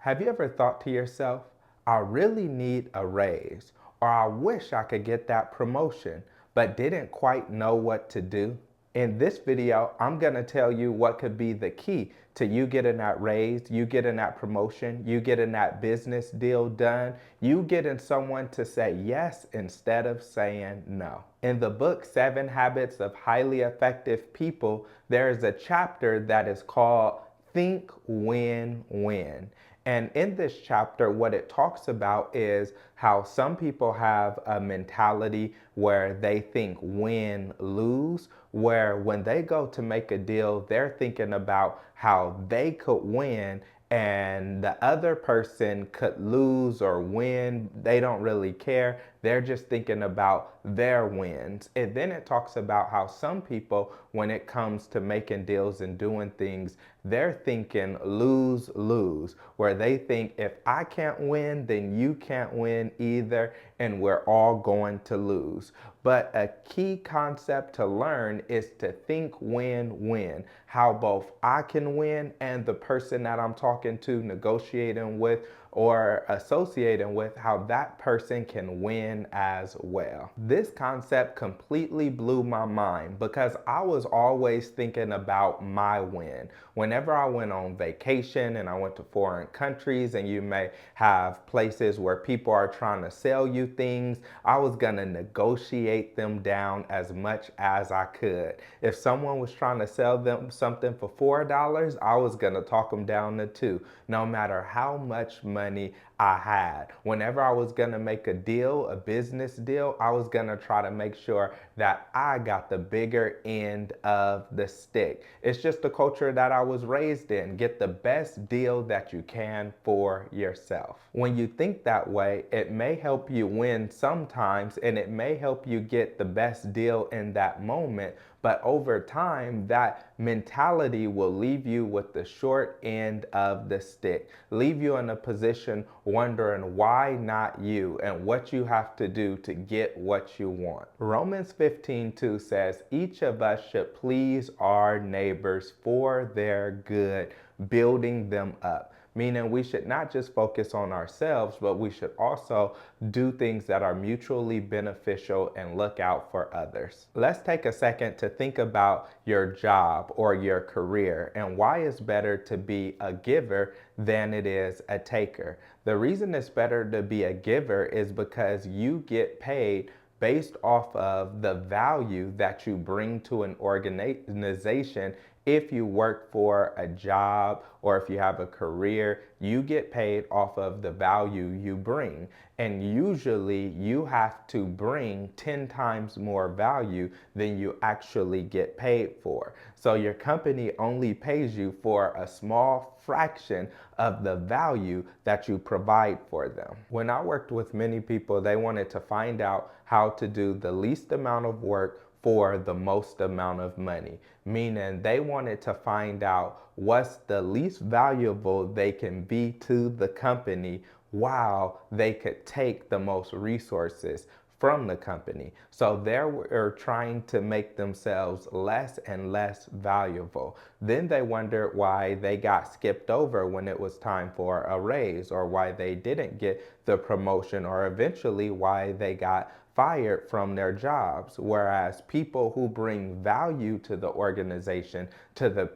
Have you ever thought to yourself, I really need a raise, or I wish I could get that promotion, but didn't quite know what to do? In this video, I'm going to tell you what could be the key to you getting that raise, you getting that promotion, you getting that business deal done, you getting someone to say yes instead of saying no. In the book, 7 Habits of Highly Effective People, there is a chapter that is called Think Win-Win. And in this chapter, what it talks about is how some people have a mentality where they think win, lose, where when they go to make a deal, they're thinking about how they could win and the other person could lose or win. They don't really care. They're just thinking about their wins. And then it talks about how some people, when it comes to making deals and doing things, they're thinking lose, lose, where they think if I can't win, then you can't win either, and we're all going to lose. But a key concept to learn is to think win-win, how both I can win and the person that I'm talking to, negotiating with, or associating with, how that person can win as well. This concept completely blew my mind because I was always thinking about my win. Whenever I went on vacation and I went to foreign countries, and you may have places where people are trying to sell you things, I was gonna negotiate them down as much as I could. If someone was trying to sell them something for $4, I was gonna talk them down to 2, no matter how much money I had. Whenever I was gonna make a deal, a business deal, I was gonna try to make sure that I got the bigger end of the stick. It's just the culture that I was raised in. Get the best deal that you can for yourself. When you think that way, it may help you win sometimes, and it may help you get the best deal in that moment. But over time, that mentality will leave you with the short end of the stick, leave you in a position wondering why not you and what you have to do to get what you want. Romans 15:2 says, each of us should please our neighbors for their good, building them up. Meaning we should not just focus on ourselves, but we should also do things that are mutually beneficial and look out for others. Let's take a second to think about your job or your career and why it's better to be a giver than it is a taker. The reason it's better to be a giver is because you get paid based off of the value that you bring to an organization. If you work for a job or if you have a career, you get paid off of the value you bring. And usually you have to bring 10 times more value than you actually get paid for. So your company only pays you for a small fraction of the value that you provide for them. When I worked with many people, they wanted to find out how to do the least amount of work for the most amount of money, meaning they wanted to find out what's the least valuable they can be to the company while they could take the most resources from the company. So they were trying to make themselves less and less valuable. Then they wondered why they got skipped over when it was time for a raise, or why they didn't get the promotion, or eventually why they got fired from their jobs. Whereas people who bring value to the organization, to the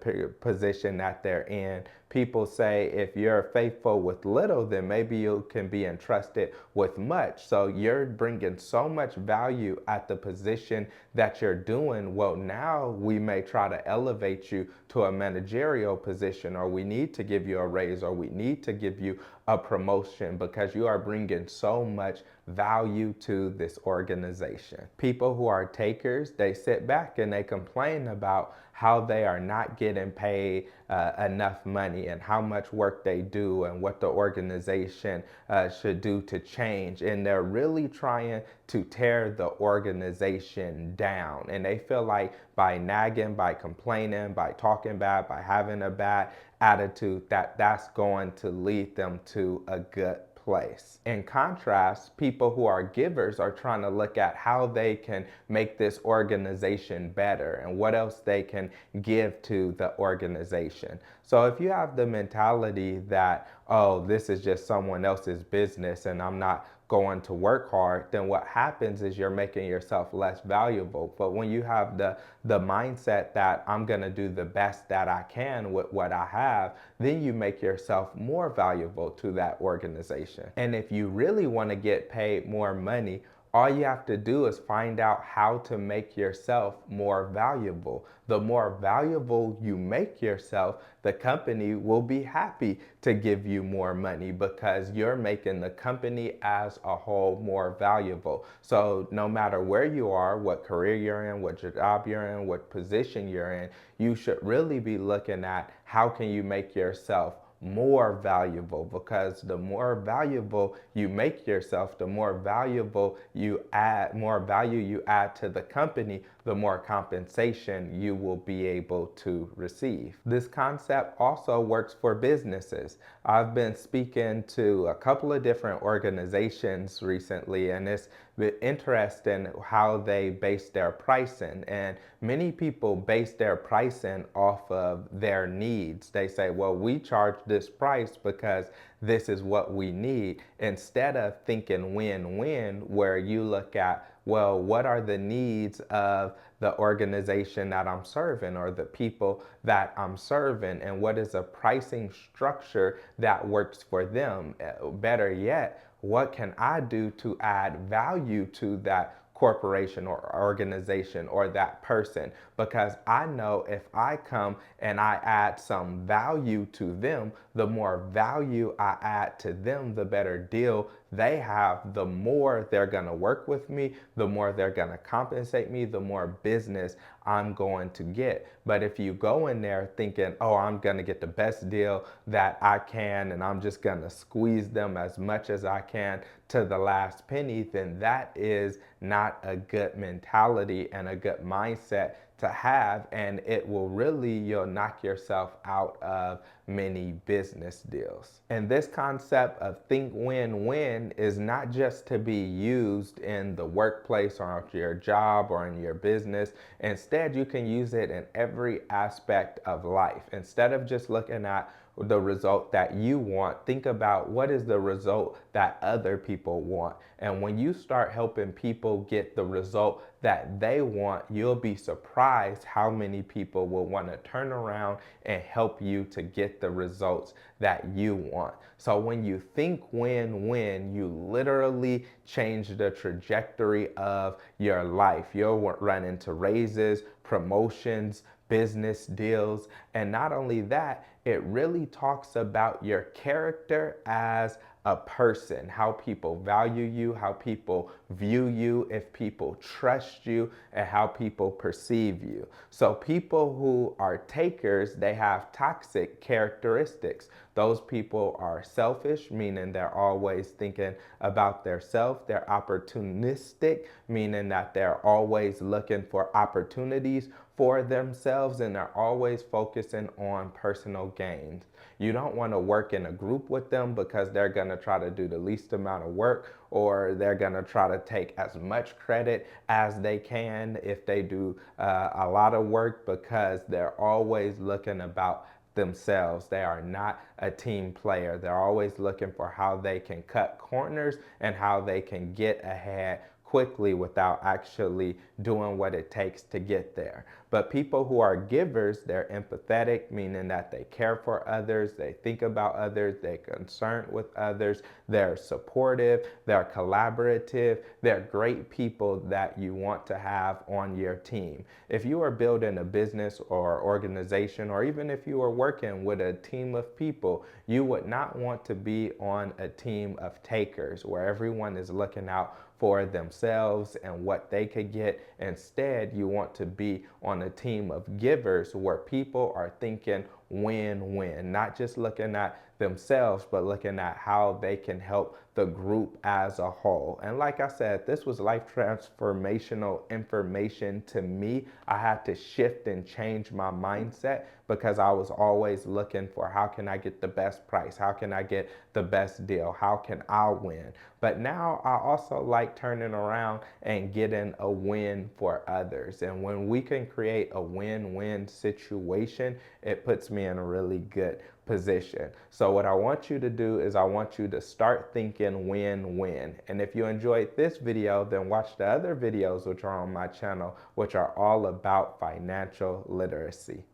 position that they're in, people say if you're faithful with little, then maybe you can be entrusted with much. So you're bringing so much value at the position that you're doing. Well, now we may try to elevate you to a managerial position, or we need to give you a raise, or we need to give you a promotion because you are bringing so much value to this organization. People who are takers, they sit back and they complain about how they are not getting paid enough money, and how much work they do, and what the organization should do to change. And they're really trying to tear the organization down. And they feel like by nagging, by complaining, by talking bad, by having a bad attitude, that's going to lead them to a good place. In contrast, people who are givers are trying to look at how they can make this organization better and what else they can give to the organization. So if you have the mentality that, oh, this is just someone else's business and I'm not going to work hard, then what happens is you're making yourself less valuable. But when you have the mindset that I'm going to do the best that I can with what I have, then you make yourself more valuable to that organization. And if you really want to get paid more money, all you have to do is find out how to make yourself more valuable. The more valuable you make yourself, the company will be happy to give you more money because you're making the company as a whole more valuable. So no matter where you are, what career you're in, what job you're in, what position you're in, you should really be looking at how can you make yourself more valuable, because the more valuable you make yourself, the more valuable you add, more value you add to the company, the more compensation you will be able to receive. This concept also works for businesses. I've been speaking to a couple of different organizations recently, and it's been interesting how they base their pricing. And many people base their pricing off of their needs. They say, well, we charge this price because this is what we need, instead of thinking win-win, where you look at, well, what are the needs of the organization that I'm serving or the people that I'm serving, and what is a pricing structure that works for them? Better yet, what can I do to add value to that corporation or organization or that person? Because I know if I come and I add some value to them, the more value I add to them, the better deal they have, the more they're going to work with me, the more they're going to compensate me, the more business I'm going to get. But if you go in there thinking, oh, I'm going to get the best deal that I can and I'm just going to squeeze them as much as I can to the last penny, then that is not a good mentality and a good mindset to have, and it will really, you'll knock yourself out of many business deals. And this concept of think win-win is not just to be used in the workplace or at your job or in your business. Instead, you can use it in every aspect of life. Instead of just looking at the result that you want, think about what is the result that other people want. And when you start helping people get the result that they want, you'll be surprised how many people will want to turn around and help you to get the results that you want. So when you think win-win, you literally change the trajectory of your life. You'll run into raises, promotions, business deals, and not only that, it really talks about your character as a person, how people value you, how people view you, if people trust you, and how people perceive you. So people who are takers, they have toxic characteristics. Those people are selfish, meaning they're always thinking about themselves. They're opportunistic, meaning that they're always looking for opportunities for themselves, and they're always focusing on personal gains. You don't want to work in a group with them because they're going to try to do the least amount of work, or they're going to try to take as much credit as they can if they do a lot of work, because they're always looking about themselves. They are not a team player. They're always looking for how they can cut corners and how they can get ahead quickly without actually doing what it takes to get there. But people who are givers, they're empathetic, meaning that they care for others, they think about others, they're concerned with others, they're supportive, they're collaborative, they're great people that you want to have on your team. If you are building a business or organization, or even if you are working with a team of people, you would not want to be on a team of takers where everyone is looking out for themselves and what they could get. Instead, you want to be on a team of givers where people are thinking win-win, not just looking at themselves, but looking at how they can help the group as a whole. And like I said, this was life transformational information to me. I had to shift and change my mindset because I was always looking for how can I get the best price? How can I get the best deal? How can I win? But now I also like turning around and getting a win for others. And when we can create a win-win situation, it puts me in a really good position. So what I want you to do is I want you to start thinking win-win. And if you enjoyed this video, then watch the other videos which are on my channel, which are all about financial literacy.